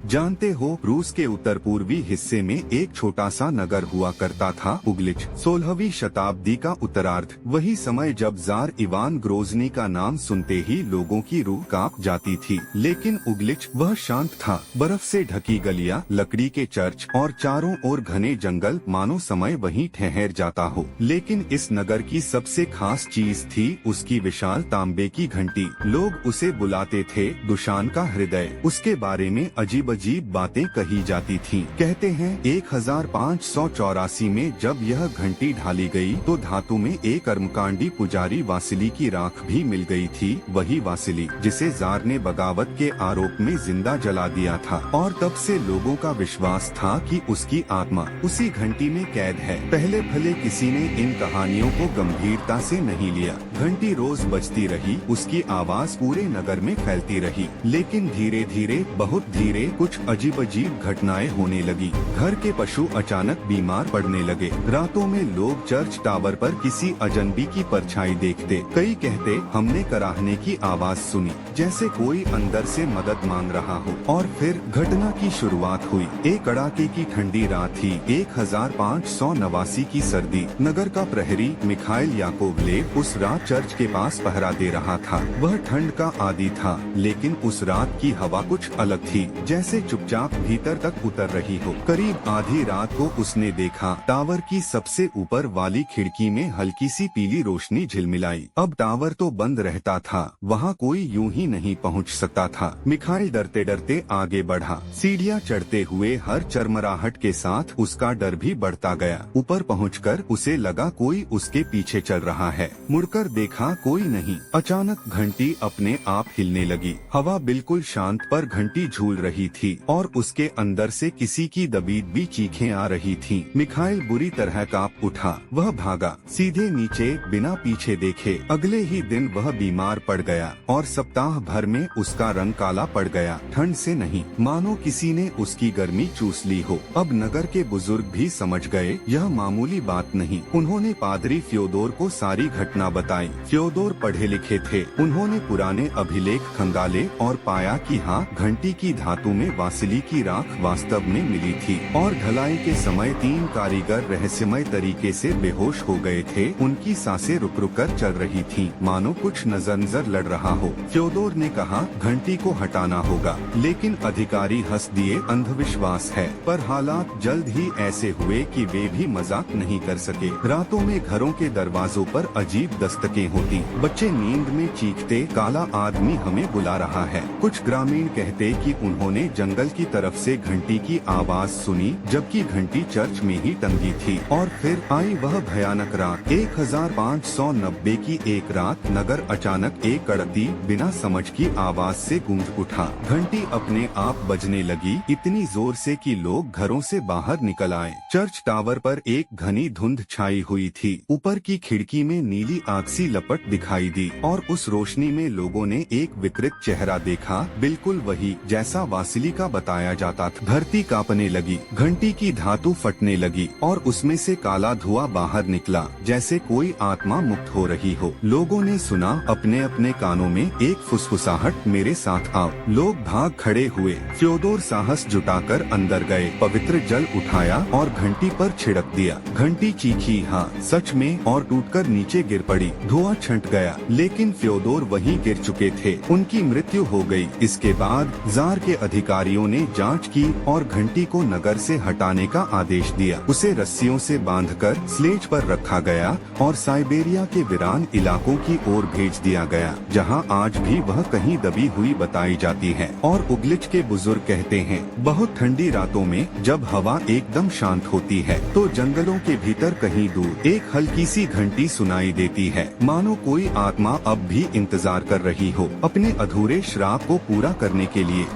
जानते हो, रूस के उत्तर पूर्वी हिस्से में एक छोटा सा नगर हुआ करता था, उग्लिच। 16वीं शताब्दी का उत्तरार्ध, वही समय जब जार इवान ग्रोजनी का नाम सुनते ही लोगों की रूह कांप जाती थी। लेकिन उग्लिच वह शांत था। बर्फ से ढकी गलियां, लकड़ी के चर्च और चारों ओर घने जंगल, मानो समय वहीं ठहर जाता हो। लेकिन इस नगर की सबसे खास चीज थी उसकी विशाल तांबे की घंटी। लोग उसे बुलाते थे दुशान का हृदय। उसके बारे में अजीब अजीब बातें कही जाती थीं। कहते हैं 1584 में जब यह घंटी ढाली गई तो धातु में एक कर्मकांडी पुजारी वासिली की राख भी मिल गई थी। वही वासिली जिसे जार ने बगावत के आरोप में जिंदा जला दिया था, और तब से लोगों का विश्वास था कि उसकी आत्मा उसी घंटी में कैद है। पहले भले किसी ने इन कहानियों को गंभीरता से नहीं लिया। घंटी रोज बजती रही, उसकी आवाज पूरे नगर में फैलती रही। लेकिन धीरे धीरे, बहुत धीरे, कुछ अजीब अजीब घटनाएं होने लगी। घर के पशु अचानक बीमार पड़ने लगे। रातों में लोग चर्च टावर पर किसी अजनबी की परछाई देखते। कई कहते हमने कराहने की आवाज सुनी, जैसे कोई अंदर से मदद मांग रहा हो। और फिर घटना की शुरुआत हुई। एक कड़ाके की ठंडी रात थी, 1589 की सर्दी। नगर का प्रहरी मिखाइल याकोवलेव उस रात चर्च के पास पहरा दे रहा था। वह ठंड का आदी था, लेकिन उस रात की हवा कुछ अलग थी, जैसे चुपचाप भीतर तक उतर रही हो। करीब आधी रात को उसने देखा टावर की सबसे ऊपर वाली खिड़की में हल्की सी पीली रोशनी झिलमिलाई। अब टावर तो बंद रहता था, वहाँ कोई यूं ही नहीं पहुँच सकता था। मिखाइल डरते डरते आगे बढ़ा। सीढ़ियाँ चढ़ते हुए हर चरमराहट के साथ उसका डर भी बढ़ता गया। ऊपर पहुंचकर उसे लगा कोई उसके पीछे चल रहा है। मुड़कर देखा, कोई नहीं। अचानक घंटी अपने आप हिलने लगी। हवा बिल्कुल शांत, पर घंटी झूल रही थी और उसके अंदर से किसी की दबी भी चीखें आ रही थीं। मिखाइल बुरी तरह कांप उठा। वह भागा सीधे नीचे, बिना पीछे देखे। अगले ही दिन वह बीमार पड़ गया और सप्ताह भर में उसका रंग काला पड़ गया। ठंड से नहीं, मानो किसी ने उसकी गर्मी चूस ली हो। अब नगर के बुजुर्ग भी समझ गए यह मामूली बात नहीं। उन्होंने पादरी फ्योदोर को सारी घटना बताई। फ्योदोर पढ़े लिखे थे। उन्होंने पुराने अभिलेख खंगाले और पाया कि हाँ, घंटी की धातु में वासिली की राख वास्तव में मिली थी। और ढलाई के समय 3 कारीगर रहस्यमय तरीके से बेहोश हो गए थे। उनकी सांसें रुक रुक कर चल रही थीं, मानो कुछ नजर लड़ रहा हो। फ्योदोर ने कहा घंटी को हटाना होगा, लेकिन अधिकारी हंस दिए। अंधविश्वास है। पर हालात जल्द ही ऐसे हुए कि वे भी मजाक नहीं कर सके। रातों में घरों के दरवाजों पर अजीब दस्तकें होती। बच्चे नींद में चीखते, काला आदमी हमें बुला रहा है। कुछ ग्रामीण कहते कि उन्होंने जंगल की तरफ से घंटी की आवाज सुनी, जबकि घंटी चर्च में ही टंगी थी। और फिर आई वह भयानक रात। 1590 की एक रात नगर अचानक एक कड़कती, बिना समझ की आवाज से गूंज उठा। घंटी अपने आप बजने लगी, इतनी जोर से कि लोग घरों से बाहर निकल आए। चर्च टावर पर एक घनी धुंध छाई हुई थी। ऊपर की खिड़की में नीली आग सी लपट दिखाई दी, और उस रोशनी में लोगों ने एक विकृत चेहरा देखा, बिल्कुल वही जैसा वासिली का बताया जाता था। धरती कांपने लगी, घंटी की धातु फटने लगी, और उसमें से काला धुआं बाहर निकला, जैसे कोई आत्मा मुक्त हो रही हो। लोगों ने सुना अपने अपने कानों में एक फुसफुसाहट, मेरे साथ आओ। लोग भाग खड़े हुए। फ्योदोर साहस जुटाकर अंदर गए, पवित्र जल उठाया और घंटी पर छिड़क दिया। घंटी चीखी, हाँ सच में, और टूटकर नीचे गिर पड़ी। धुआं छंट गया, लेकिन फ्योदोर वहीं गिर चुके थे। उनकी मृत्यु हो गई। इसके बाद जार के अधिकारियों ने जांच की और घंटी को नगर से हटाने का आदेश दिया। उसे रस्सियों से बांधकर स्लेज पर रखा गया और साइबेरिया के वीरान इलाकों की ओर भेज दिया गया, जहां आज भी वह कहीं दबी हुई बताई जाती है। और उग्लिच के बुजुर्ग कहते हैं बहुत ठंडी रातों में जब हवा एकदम शांत होती है तो जंगलों के भीतर कहीं दूर एक हल्की सी घंटी सुनाई देती है, मानो कोई आत्मा अब भी इंतजार कर रही हो अपने अधूरे श्राप को पूरा करने के लिए।